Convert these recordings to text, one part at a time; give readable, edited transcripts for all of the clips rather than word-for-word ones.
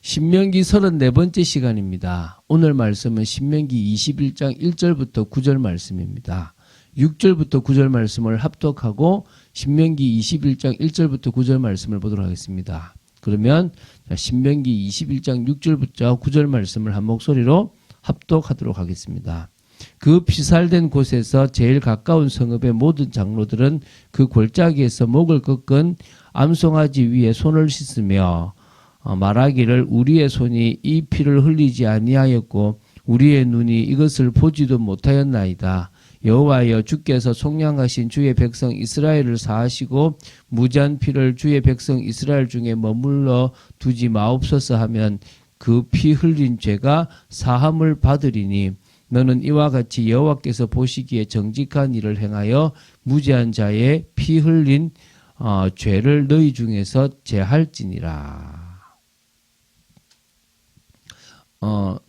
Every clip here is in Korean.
신명기 34번째 시간입니다. 오늘 말씀은 신명기 21장 1절부터 9절 말씀입니다. 6절부터 9절 말씀을 합독하고 신명기 21장 1절부터 9절 말씀을 보도록 하겠습니다. 그러면 신명기 21장 6절부터 9절 말씀을 한 목소리로 합독하도록 하겠습니다. 그 피살된 곳에서 제일 가까운 성읍의 모든 장로들은 그 골짜기에서 목을 꺾은 암송아지 위에 손을 씻으며 말하기를 우리의 손이 이 피를 흘리지 아니하였고 우리의 눈이 이것을 보지도 못하였나이다. 여호와여 주께서 속량하신 주의 백성 이스라엘을 사하시고 무지한 피를 주의 백성 이스라엘 중에 머물러 두지 마옵소서 하면 그 피 흘린 죄가 사함을 받으리니 너는 이와 같이 여호와께서 보시기에 정직한 일을 행하여 무지한 자의 피 흘린 죄를 너희 중에서 제할지니라.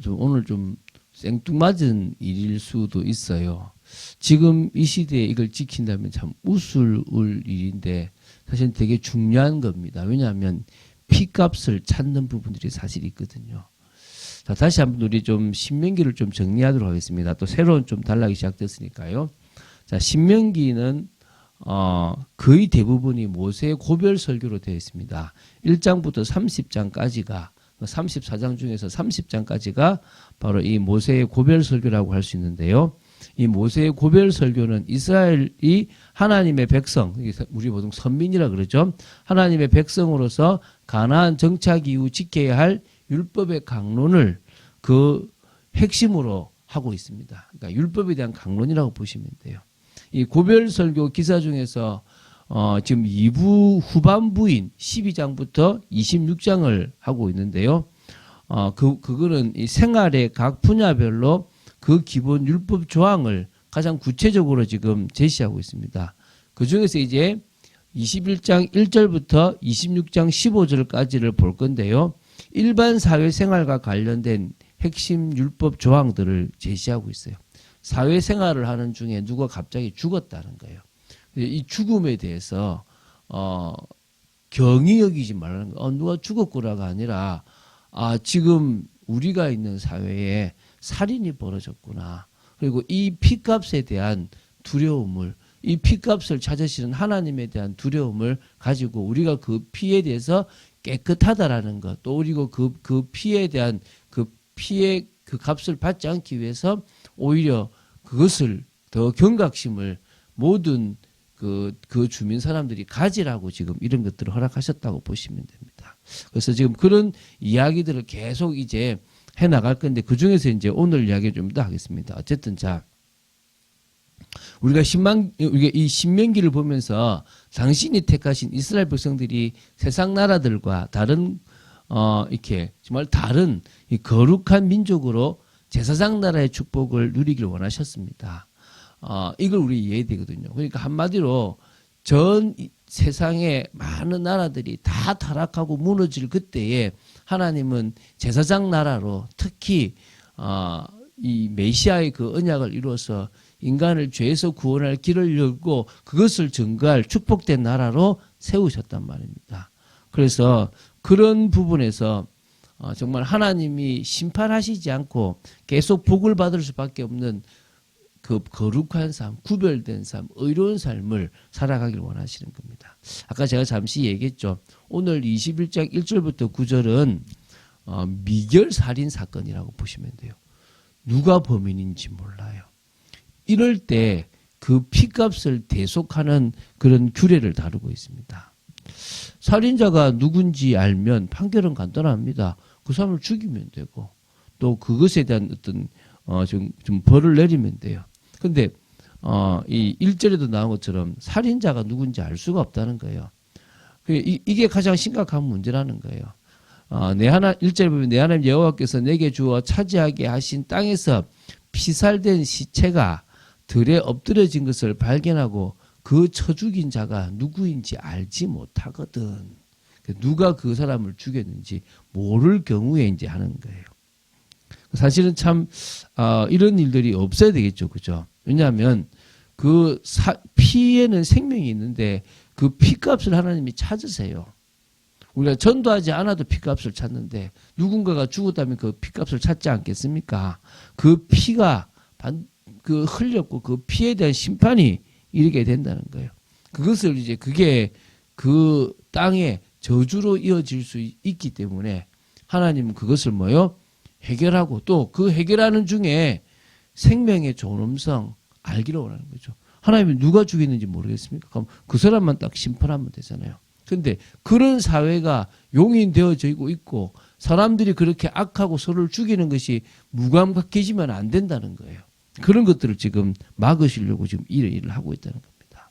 오늘 좀 생뚱맞은 일일 수도 있어요. 지금 이 시대에 이걸 지킨다면 참 웃을 일인데 사실 되게 중요한 겁니다. 왜냐하면 피값을 찾는 부분들이 사실 있거든요. 자, 다시 한번 우리 좀 신명기를 좀 정리하도록 하겠습니다. 또 새로운 좀 단락이 시작됐으니까요. 자, 신명기는 거의 대부분이 모세의 고별 설교로 되어 있습니다. 1장부터 30장까지가 34장 중에서 30장까지가 바로 이 모세의 고별 설교라고 할 수 있는데요. 이 모세의 고별 설교는 이스라엘이 하나님의 백성, 우리 보통 선민이라 그러죠. 하나님의 백성으로서 가나안 정착 이후 지켜야 할 율법의 강론을 그 핵심으로 하고 있습니다. 그러니까 율법에 대한 강론이라고 보시면 돼요. 이 고별 설교 기사 중에서 지금 2부 후반부인 12장부터 26장을 하고 있는데요. 그거는 이 생활의 각 분야별로 그 기본 율법 조항을 가장 구체적으로 지금 제시하고 있습니다. 그 중에서 이제 21장 1절부터 26장 15절까지를 볼 건데요. 일반 사회생활과 관련된 핵심 율법 조항들을 제시하고 있어요. 사회생활을 하는 중에 누가 갑자기 죽었다는 거예요. 이 죽음에 대해서 경히 여기지 말라는 거예요. 누가 죽었구나가 아니라 지금 우리가 있는 사회에 살인이 벌어졌구나. 그리고 이 피값에 대한 두려움을, 이 피값을 찾으시는 하나님에 대한 두려움을 가지고 우리가 그 피에 대해서 깨끗하다라는 것, 또 그리고 그 피에 대한 그 피의 그 값을 받지 않기 위해서 오히려 그것을 더 경각심을 모든 그 주민 사람들이 가지라고 지금 이런 것들을 허락하셨다고 보시면 됩니다. 그래서 지금 그런 이야기들을 계속 이제 해 나갈 건데 그 중에서 이제 오늘 이야기 좀 더 하겠습니다. 어쨌든 자, 우리가 이 신명기를 보면서 당신이 택하신 이스라엘 백성들이 세상 나라들과 다른 이렇게 정말 다른 이 거룩한 민족으로 제사장 나라의 축복을 누리길 원하셨습니다. 이걸 우리 이해해야 되거든요. 그러니까 한마디로 전 세상의 많은 나라들이 다 타락하고 무너질 그때에 하나님은 제사장 나라로 특히 이 메시아의 그 언약을 이루어서 인간을 죄에서 구원할 길을 열고 그것을 증거할 축복된 나라로 세우셨단 말입니다. 그래서 그런 부분에서 정말 하나님이 심판하시지 않고 계속 복을 받을 수밖에 없는 그 거룩한 삶, 구별된 삶, 의로운 삶을 살아가길 원하시는 겁니다. 아까 제가 잠시 얘기했죠. 오늘 21장 1절부터 9절은 미결 살인 사건이라고 보시면 돼요. 누가 범인인지 몰라요. 이럴 때 그 피값을 대속하는 그런 규례를 다루고 있습니다. 살인자가 누군지 알면 판결은 간단합니다. 그 사람을 죽이면 되고 또 그것에 대한 어떤 좀 벌을 내리면 돼요. 근데 이 1절에도 나온 것처럼 살인자가 누군지 알 수가 없다는 거예요. 이게 가장 심각한 문제라는 거예요. 1절에 보면 내 하나님 여호와께서 내게 주어 차지하게 하신 땅에서 피살된 시체가 들에 엎드려진 것을 발견하고 그 쳐 죽인 자가 누구인지 알지 못하거든. 누가 그 사람을 죽였는지 모를 경우에 이제 하는 거예요. 사실은 참 이런 일들이 없어야 되겠죠, 그죠? 왜냐하면 그 피에는 생명이 있는데 그 피값을 하나님이 찾으세요. 우리가 전도하지 않아도 피값을 찾는데 누군가가 죽었다면 그 피값을 찾지 않겠습니까? 그 피가 흘렸고 그 피에 대한 심판이 이르게 된다는 거예요. 그것을 이제 그게 그 땅에 저주로 이어질 수 있기 때문에 하나님은 그것을 뭐요? 해결하고 또 그 해결하는 중에 생명의 존엄성 알기를 원하는 거죠. 하나님이 누가 죽였는지 모르겠습니까? 그럼 그 사람만 딱 심판하면 되잖아요. 근데 그런 사회가 용인되어져 있고 사람들이 그렇게 악하고 서로를 죽이는 것이 무감각해지면 안 된다는 거예요. 그런 것들을 지금 막으시려고 지금 일을 하고 있다는 겁니다.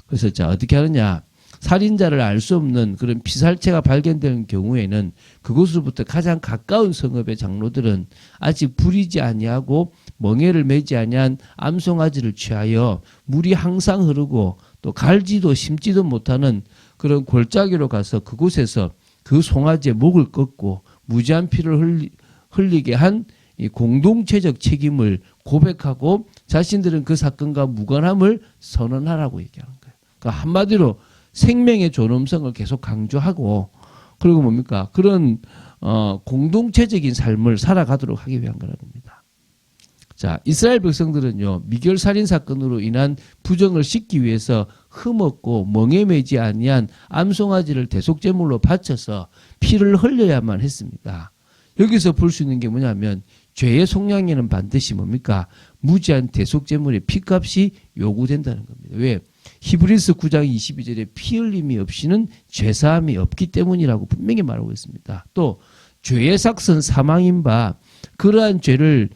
그래서 자 어떻게 하느냐? 살인자를 알 수 없는 그런 피살체가 발견되는 경우에는 그곳으로부터 가장 가까운 성읍의 장로들은 아직 부리지 아니하고 멍에를 매지 아니한 암송아지를 취하여 물이 항상 흐르고 또 갈지도 심지도 못하는 그런 골짜기로 가서 그곳에서 그 송아지의 목을 꺾고 무지한 피를 흘리게 한 이 공동체적 책임을 고백하고 자신들은 그 사건과 무관함을 선언하라고 얘기하는 거예요. 그러니까 한마디로 생명의 존엄성을 계속 강조하고 그리고 뭡니까? 그런 공동체적인 삶을 살아가도록 하기 위한 거라는 겁니다. 자, 이스라엘 백성들은요. 미결 살인 사건으로 인한 부정을 씻기 위해서 흠없고 멍에 매지 아니한 암송아지를 대속제물로 바쳐서 피를 흘려야만 했습니다. 여기서 볼 수 있는 게 뭐냐면 죄의 속량에는 반드시 뭡니까? 무지한 대속제물의 피값이 요구된다는 겁니다. 왜? 히브리서 9장 22절에 피 흘림이 없이는 죄사함이 없기 때문이라고 분명히 말하고 있습니다. 또 죄의 삭선 사망인 바 그러한 죄를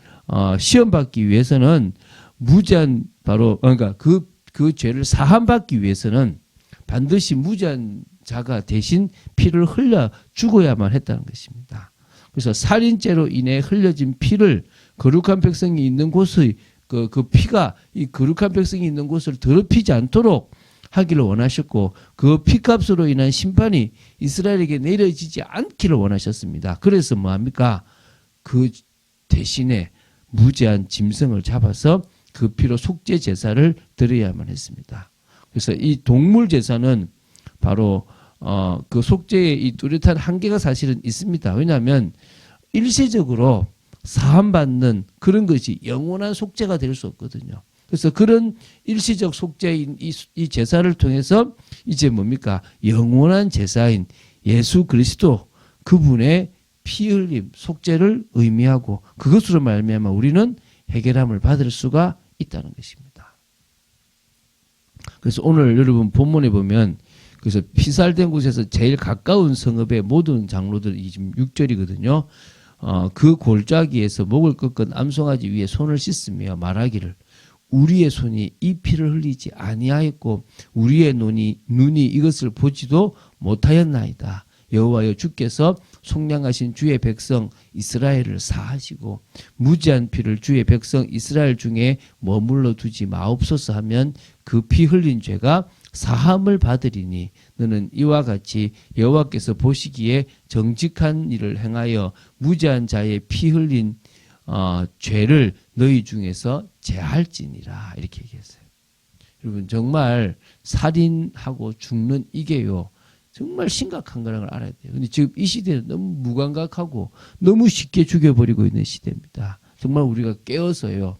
시험받기 위해서는 무지한 바로 그러니까 그 죄를 사함받기 위해서는 반드시 무지한 자가 대신 피를 흘려 죽어야만 했다는 것입니다. 그래서 살인죄로 인해 흘려진 피를 거룩한 백성이 있는 곳의 그 피가 이 거룩한 백성이 있는 곳을 더럽히지 않도록 하기를 원하셨고 그 피값으로 인한 심판이 이스라엘에게 내려지지 않기를 원하셨습니다. 그래서 뭐합니까? 그 대신에 무죄한 짐승을 잡아서 그 피로 속죄 제사를 드려야만 했습니다. 그래서 이 동물 제사는 바로 그 속죄의 이 뚜렷한 한계가 사실은 있습니다. 왜냐하면 일시적으로 사함받는 그런 것이 영원한 속죄가 될 수 없거든요. 그래서 그런 일시적 속죄인 이 제사를 통해서 이제 뭡니까? 영원한 제사인 예수 그리스도 그분의 피 흘림, 속죄를 의미하고 그것으로 말미암아 우리는 해결함을 받을 수가 있다는 것입니다. 그래서 오늘 여러분 본문에 보면 그래서 피살된 곳에서 제일 가까운 성읍의 모든 장로들이 지금 6절이거든요. 그 골짜기에서 목을 꺾은 암송아지 위에 손을 씻으며 말하기를 우리의 손이 이 피를 흘리지 아니하였고 우리의 눈이 이것을 보지도 못하였나이다. 여호와여 주께서 속량하신 주의 백성 이스라엘을 사하시고 무지한 피를 주의 백성 이스라엘 중에 머물러 두지 마옵소서 하면 그 피 흘린 죄가 사함을 받으리니 너는 이와 같이 여호와께서 보시기에 정직한 일을 행하여 무지한 자의 피 흘린 죄를 너희 중에서 제할지니라 이렇게 얘기했어요. 여러분 정말 살인하고 죽는 이게요. 정말 심각한 거라는 걸 알아야 돼요. 근데 지금 이 시대는 너무 무감각하고 너무 쉽게 죽여버리고 있는 시대입니다. 정말 우리가 깨어서요.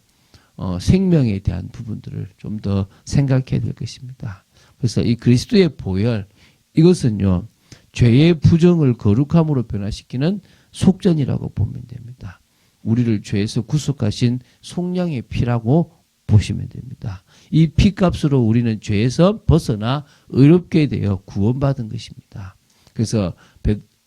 생명에 대한 부분들을 좀 더 생각해야 될 것입니다. 그래서 이 그리스도의 보혈 이것은요. 죄의 부정을 거룩함으로 변화시키는 속전이라고 보면 됩니다. 우리를 죄에서 구속하신 속량의 피라고 보시면 됩니다. 이 피값으로 우리는 죄에서 벗어나 의롭게 되어 구원받은 것입니다. 그래서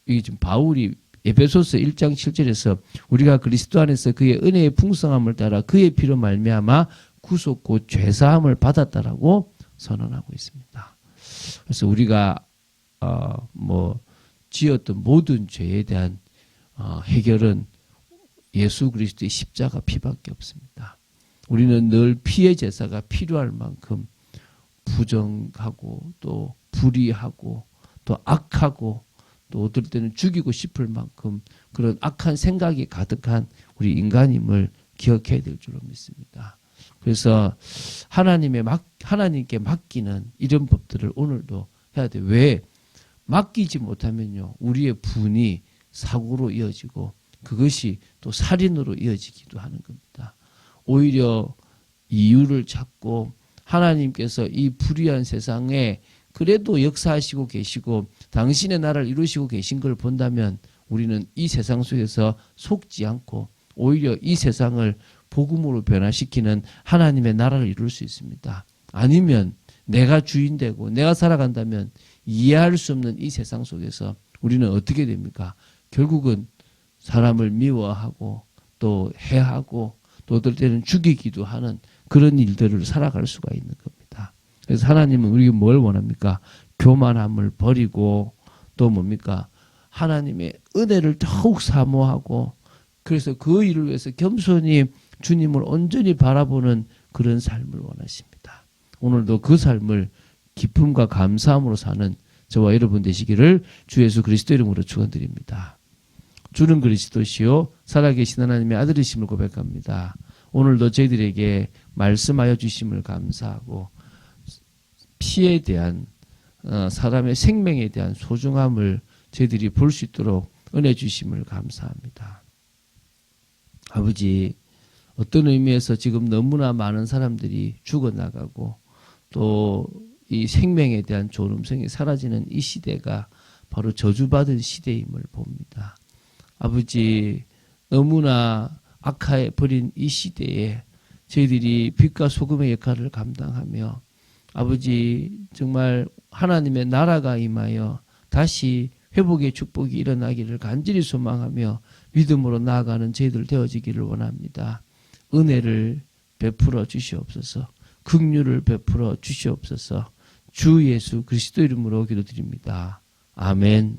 이 지금 바울이 에베소서 1장 7절에서 우리가 그리스도 안에서 그의 은혜의 풍성함을 따라 그의 피로 말미암아 구속 곧 죄사함을 받았다라고 선언하고 있습니다. 그래서 우리가 지었던 모든 죄에 대한 해결은 예수 그리스도의 십자가 피밖에 없습니다. 우리는 늘 피의 제사가 필요할 만큼 부정하고 또 불의하고 또 악하고 또 어떨 때는 죽이고 싶을 만큼 그런 악한 생각이 가득한 우리 인간임을 기억해야 될 줄로 믿습니다. 그래서 하나님께 맡기는 이런 법들을 오늘도 해야 돼요. 왜? 맡기지 못하면요, 우리의 분이 사고로 이어지고 그것이 또 살인으로 이어지기도 하는 겁니다. 오히려 이유를 찾고 하나님께서 이 불의한 세상에 그래도 역사하시고 계시고 당신의 나라를 이루시고 계신 걸 본다면 우리는 이 세상 속에서 속지 않고 오히려 이 세상을 복음으로 변화시키는 하나님의 나라를 이룰 수 있습니다. 아니면 내가 주인 되고 내가 살아간다면 이해할 수 없는 이 세상 속에서 우리는 어떻게 됩니까? 결국은 사람을 미워하고 또 해하고 또 어떨 때는 죽이기도 하는 그런 일들을 살아갈 수가 있는 겁니다. 그래서 하나님은 우리가 뭘 원합니까? 교만함을 버리고 또 뭡니까? 하나님의 은혜를 더욱 사모하고 그래서 그 일을 위해서 겸손히 주님을 온전히 바라보는 그런 삶을 원하십니다. 오늘도 그 삶을 기쁨과 감사함으로 사는 저와 여러분 되시기를 주 예수 그리스도 이름으로 축원드립니다. 주는 그리스도시요 살아계신 하나님의 아들이심을 고백합니다. 오늘도 저희들에게 말씀하여 주심을 감사하고 피에 대한 사람의 생명에 대한 소중함을 저희들이 볼 수 있도록 은혜 주심을 감사합니다. 아버지, 어떤 의미에서 지금 너무나 많은 사람들이 죽어나가고 또 이 생명에 대한 존엄성이 사라지는 이 시대가 바로 저주받은 시대임을 봅니다. 아버지, 너무나 악하에 버린 이 시대에 저희들이 빛과 소금의 역할을 감당하며 아버지 정말 하나님의 나라가 임하여 다시 회복의 축복이 일어나기를 간절히 소망하며 믿음으로 나아가는 저희들 되어지기를 원합니다. 은혜를 베풀어 주시옵소서. 긍휼을 베풀어 주시옵소서. 주 예수 그리스도 이름으로 기도드립니다. 아멘.